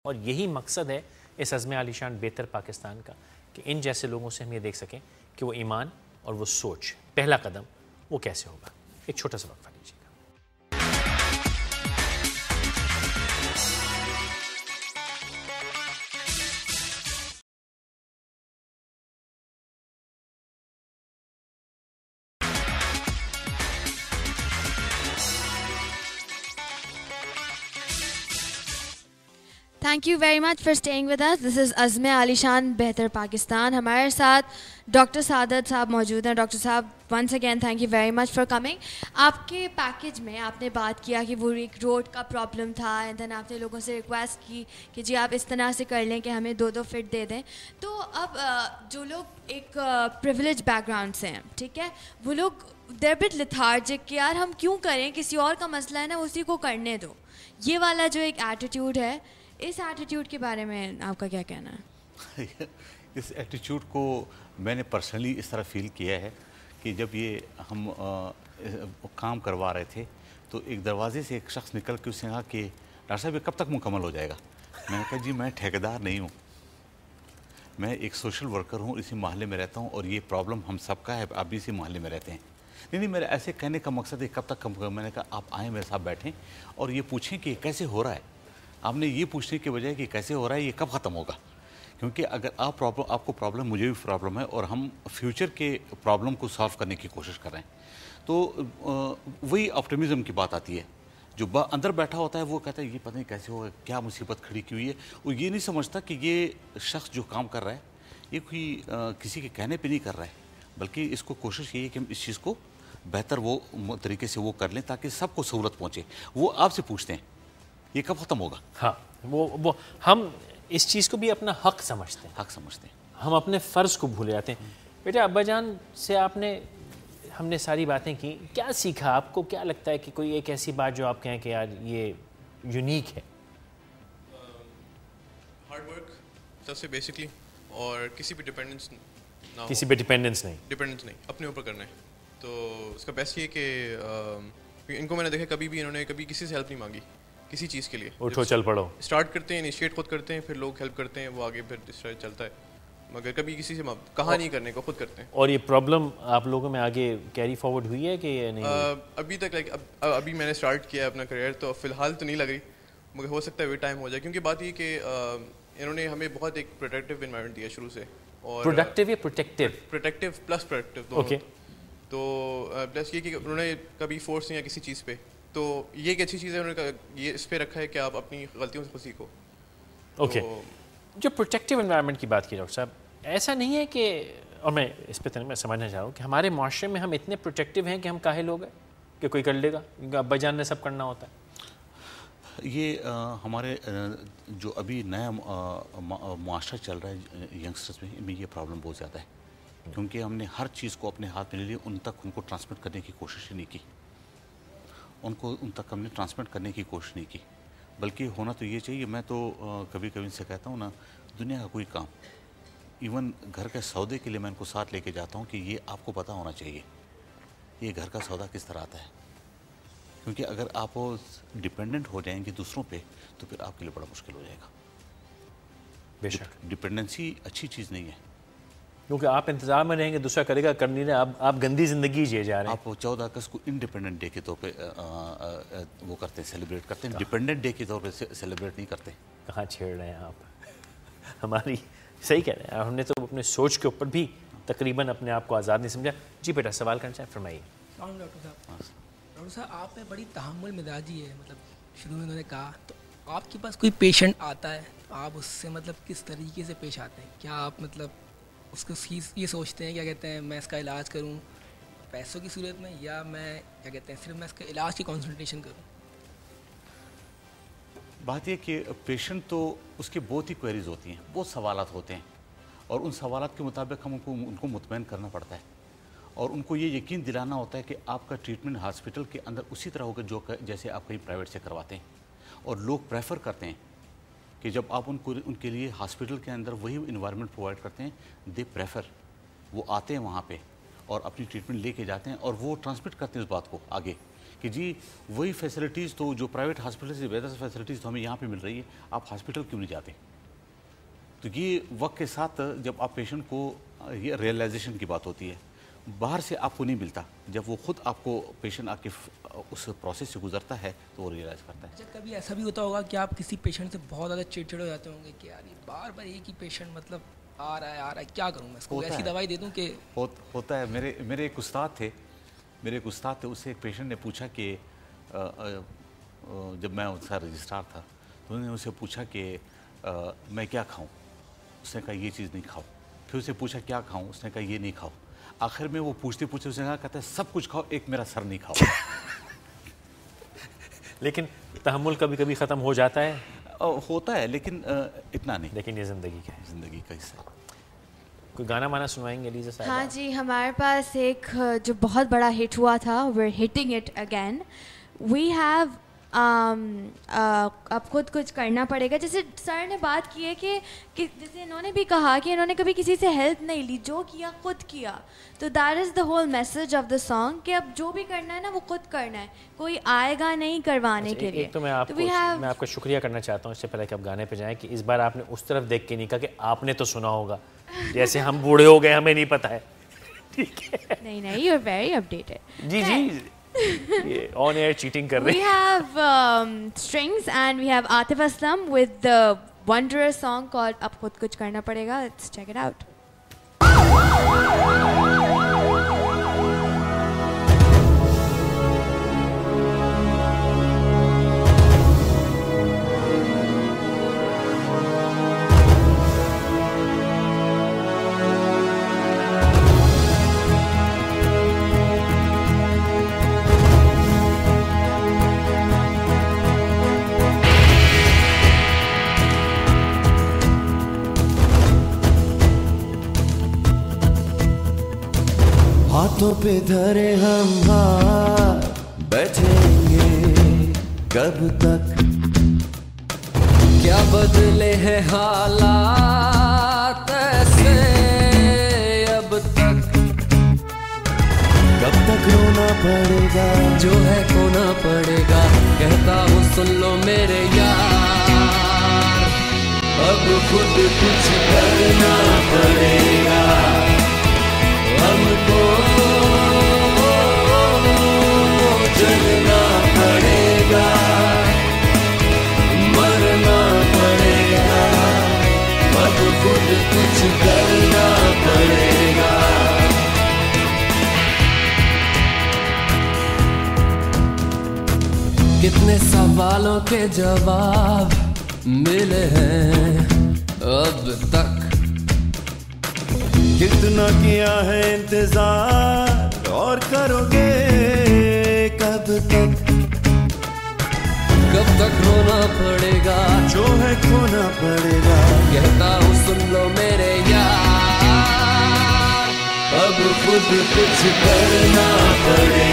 اور یہی مقصد ہے اس عزم عالیشان بہتر پاکستان کا کہ ان جیسے لوگوں سے ہم یہ دیکھ سکیں کہ وہ ایمان اور وہ سوچ پہلا قدم وہ کیسے ہوگا. ایک چھوٹا سا وقفہ لیجیے گا. Thank you very much for staying with us. This is عزم عالیشان بہتر پاکستان. ہمارے ساتھ ڈاکٹر سعادت صاحب موجود ہیں. ڈاکٹر صاحب once again thank you very much for coming. آپ کے پیکیج میں آپ نے بات کیا کہ وہ ایک روڈ کا پرابلم تھا اینڈ دین آپ نے لوگوں سے ریکویسٹ کی کہ جی آپ اس طرح سے کر لیں کہ ہمیں 2 فٹ دے دیں. تو اب جو لوگ ایک پریویلیج بیک گراؤنڈ سے ہیں, ٹھیک ہے, وہ لوگ دیر بٹ لیتھارجک کہ یار ہم کیوں کریں, کسی اور کا مسئلہ ہے نا اسی کو کرنے دو. یہ والا جو ایک ایٹیٹیوڈ ہے, اس ایٹیٹیوڈ کے بارے میں آپ کا کیا کہنا ہے؟ اس ایٹیٹیوڈ کو میں نے پرسنلی اس طرح فیل کیا ہے کہ جب یہ ہم کام کروا رہے تھے تو ایک دروازے سے ایک شخص نکل کے اس نے کہا کہ ڈاکٹر صاحب یہ کب تک مکمل ہو جائے گا. میں نے کہا جی میں ٹھیکیدار نہیں ہوں, میں ایک سوشل ورکر ہوں, اسی محلے میں رہتا ہوں اور یہ پرابلم ہم سب کا ہے, آپ بھی اسی محلے میں رہتے ہیں. نہیں میرے ایسے کہنے کا مقصد ہے کب تک کم. میں نے کہا آپ آئیں میرے ساتھ بیٹھیں اور یہ پوچھیں کہ یہ کیسے ہو رہا ہے. آپ نے یہ پوچھنے کے بجائے کہ کیسے ہو رہا ہے, یہ کب ختم ہوگا. کیونکہ اگر آپ کو پرابلم, مجھے بھی پرابلم ہے اور ہم فیوچر کے پرابلم کو سالو کرنے کی کوشش کر رہے ہیں, تو وہی آپٹیمزم کی بات آتی ہے. جو اندر بیٹھا ہوتا ہے وہ کہتا ہے یہ پتہ نہیں کیسے ہوگا, کیا مصیبت کھڑی کی ہوئی ہے. وہ یہ نہیں سمجھتا کہ یہ شخص جو کام کر رہا ہے یہ کوئی کسی کے کہنے پہ نہیں کر رہا ہے, بلکہ اس کو کوشش یہی ہے کہ ہم اس چیز کو بہتر وہ طریقے سے وہ کر لیں تاکہ سب کو سہولت پہنچے. وہ آپ سے پوچھتے ہیں یہ کب ختم ہوگا. ہاں وہ ہم اس چیز کو بھی اپنا حق سمجھتے ہیں, ہم اپنے فرض کو بھول جاتے ہیں. بیٹا ابا جان سے ہم نے ساری باتیں کی, کیا سیکھا, آپ کو کیا لگتا ہے کہ کوئی ایک ایسی بات جو آپ کہیں کہ یار یہ یونیک ہے؟ ہارڈ ورک سب سے بیسکلی, اور کسی پہ ڈیپینڈنس نہ ہو. کسی پہ ڈیپینڈنس نہیں, اپنے اوپر کرنا ہے. تو اس کا بیسٹ یہ کہ ان کو میں نے دیکھا انہوں نے کبھی کسی سے ہیلپ نہیں مانگی کسی چیز کے لیے. اٹھو چل پڑو, اسٹارٹ کرتے ہیں, انیشیٹ خود کرتے ہیں, پھر لوگ ہیلپ کرتے ہیں, وہ آگے پھر اس طرح چلتا ہے, مگر کبھی کسی سے کہا نہیں کرنے کو, خود کرتے ہیں. اور یہ پرابلم آپ لوگوں میں آگے کیری فارورڈ ہوئی ہے کہ نہیں؟ ابھی تک ابھی میں نے اسٹارٹ کیا ہے اپنا کریئر, تو فی الحال تو نہیں لگ رہی, مگر ہو سکتا ہے ویٹ ٹائم ہو جائے. کیونکہ بات یہ کہ انہوں نے ہمیں بہت ایک پروٹیکٹیو انوائرمنٹ دیا شروع سے. اور پروٹیکٹیو پلس پروٹیکٹیو دونوں. تو پلس یہ کہ انہوں نے کبھی فورس نہیں کیا کسی چیز پہ, تو یہ ایک اچھی چیز ہے. انہوں نے یہ اس پہ رکھا ہے کہ آپ اپنی غلطیوں سے خود سیکھو. اوکے, جو پروٹیکٹیو انوائرمنٹ کی بات کی ڈاکٹر صاحب, ایسا نہیں ہے کہ, اور میں اس پہ میں سمجھنا چاہ رہا ہوں کہ ہمارے معاشرے میں ہم اتنے پروٹیکٹیو ہیں کہ ہم کاہل ہو گئے کہ کوئی کر لے گا, کیونکہ ابا جان نے سب کرنا ہوتا ہے. یہ ہمارے جو ابھی نیا معاشرہ چل رہا ہے ینگسٹرز میں یہ پرابلم بہت زیادہ ہے, کیونکہ ہم نے ہر چیز کو اپنے ہاتھ میں لے لی, ان تک ان کو ٹرانسمٹ کرنے کی کوشش ہی نہیں کی. ان تک ہم نے ٹرانسمٹ کرنے کی کوشش نہیں کی, بلکہ ہونا تو یہ چاہیے. میں تو کبھی ان سے کہتا ہوں نا, دنیا کا کوئی کام, ایون گھر کے سودے کے لیے میں ان کو ساتھ لے کے جاتا ہوں کہ یہ آپ کو پتہ ہونا چاہیے یہ گھر کا سودا کس طرح آتا ہے. کیونکہ اگر آپ ڈپینڈنٹ ہو جائیں گے دوسروں پہ تو پھر آپ کے لیے بڑا مشکل ہو جائے گا. بے شک ڈپینڈنسی اچھی چیز نہیں ہے, کیونکہ آپ انتظار میں رہیں گے دوسرا کرے گا, کر نہیں رہے, آپ گندی زندگی جیے جا رہے ہیں. آپ 14 اگست کو انڈیپینڈنٹ ڈے کے طور پہ وہ کرتے ہیں, سیلیبریٹ کرتے ہیں, ڈیپینڈنٹ ڈے کے طور پہ سیلیبریٹ نہیں کرتے. کہاں چھیڑ رہے ہیں آپ, ہماری صحیح کہہ رہے ہیں, ہم نے تو اپنے سوچ کے اوپر بھی تقریباً اپنے آپ کو آزاد نہیں سمجھا. جی بیٹا سوال کرنا چاہیں فرمائیے. ڈاکٹر صاحب آپ میں بڑی تحمل مزاجی ہے, مطلب شروع میں انہوں نے کہا, تو آپ کے پاس کوئی پیشنٹ آتا ہے تو آپ اس سے مطلب کس طریقے سے پیش آتے ہیں؟ کیا آپ مطلب اس کو یہ سوچتے ہیں, کیا کہتے ہیں, میں اس کا علاج کروں پیسوں کی صورت میں, یا میں کیا کہتے ہیں صرف میں اس کے علاج کی کنسلٹیشن کروں؟ بات یہ کہ پیشنٹ تو اس کی بہت ہی کوئریز ہوتی ہیں, بہت سوالات ہوتے ہیں, اور ان سوالات کے مطابق ہم ان کو مطمئن کرنا پڑتا ہے, اور ان کو یہ یقین دلانا ہوتا ہے کہ آپ کا ٹریٹمنٹ ہاسپٹل کے اندر اسی طرح ہوگا جیسے آپ کہیں پرائیویٹ سے کرواتے ہیں. اور لوگ پریفر کرتے ہیں کہ جب آپ ان کے لیے ہاسپٹل کے اندر وہی انوائرمنٹ پرووائڈ کرتے ہیں, دے پریفر, وہ آتے ہیں وہاں پہ اور اپنی ٹریٹمنٹ لے کے جاتے ہیں, اور وہ ٹرانسمٹ کرتے ہیں اس بات کو آگے کہ جی وہی فیسلٹیز تو جو پرائیویٹ ہاسپٹل سے بہتر فیسلٹیز تو ہمیں یہاں پہ مل رہی ہے, آپ ہاسپٹل کیوں نہیں جاتے؟ تو یہ وقت کے ساتھ جب آپ پیشنٹ کو, یہ ریئلائزیشن کی بات ہوتی ہے, باہر سے آپ کو نہیں ملتا, جب وہ خود آپ کو پیشنٹ آپ کے اس پروسیس سے گزرتا ہے تو وہ ریئلائز کرتا ہے. اچھا کبھی ایسا بھی ہوتا ہوگا کہ آپ کسی پیشنٹ سے بہت زیادہ چڑچڑ ہو جاتے ہوں گے کہ یار یہ بار بار ایک ہی پیشنٹ مطلب آ رہا ہے کیا کروں میں اس کو, ایسی دوائی دے دوں کہ ہوتا ہے. میرے ایک استاد تھے, اس سے ایک پیشنٹ نے پوچھا کہ جب میں ان کا رجسٹرار تھا تو انہوں نے اسے پوچھا کہ میں کیا کھاؤں, اس نے کہا یہ چیز نہیں کھاؤ. پھر اسے پوچھا کیا کھاؤں, اس نے کہا یہ نہیں کھاؤ. آخر میں وہ پوچھتے اس نے کہتا ہے سب کچھ کھاؤ, ایک میرا سر نہیں کھاؤ. لیکن تحمل کبھی کبھی ختم ہو جاتا ہے. ہوتا ہے لیکن اتنا نہیں. لیکن یہ زندگی کا ہے, زندگی کا حصہ. کوئی گانا مانا سنوائیں گے علیزہ صاحب؟ ہاں جی, ہمارے پاس ایک جو بہت بڑا ہٹ ہوا تھا, we're hitting it again. We have اب خود کچھ کرنا پڑے گا. جیسے سر نے بات کی ہے کہ جیسے انہوں نے بھی کہا کہ انہوں نے کبھی کسی سے ہیلپ نہیں لی, جو کیا خود کیا. تو that is the whole message of the song کہ اب جو بھی کرنا ہے نا وہ خود کرنا ہے, کوئی آئے گا نہیں کروانے کے لیے. تو میں آپ کا شکریہ کرنا چاہتا ہوں اس سے پہلے کہ آپ گانے پہ جائیں کہ اس بار آپ نے اس طرف دیکھ کے نہیں کہا کہ آپ نے تو سنا ہوگا, جیسے ہم بوڑھے ہو گئے ہمیں نہیں پتہ ہے. ٹھیک ہے, نہیں یو آر ویری اپڈیٹڈ. جی on air cheating kar rahe. We have strings and we have Atif Aslam with the wondrous song called Ab Khud Kuch Karna Padega. Let's check it out. ہاتھوں پہ دھرے ہم ہاتھ بیٹھیں گے کب تک, کیا بدلے ہیں حالات ایسے اب تک, کب تک رونا پڑے گا جو ہے کھونا پڑے گا, کہتا ہوں سن لو میرے یار, اب خود کچھ کرنا پڑے گا ہم کو, چلنا پڑے گا مرنا پڑے گا, اب خود کچھ کرنا پڑے گا. کتنے سوالوں کے جواب ملے ہیں اب تک, کتنا کیا ہے انتظار اور کرو گے کب تک, کب تک رونا پڑے گا جو ہے کھونا پڑے گا, کہتا ہوں سن لو میرے یار, اب خود کچھ کرنا پڑے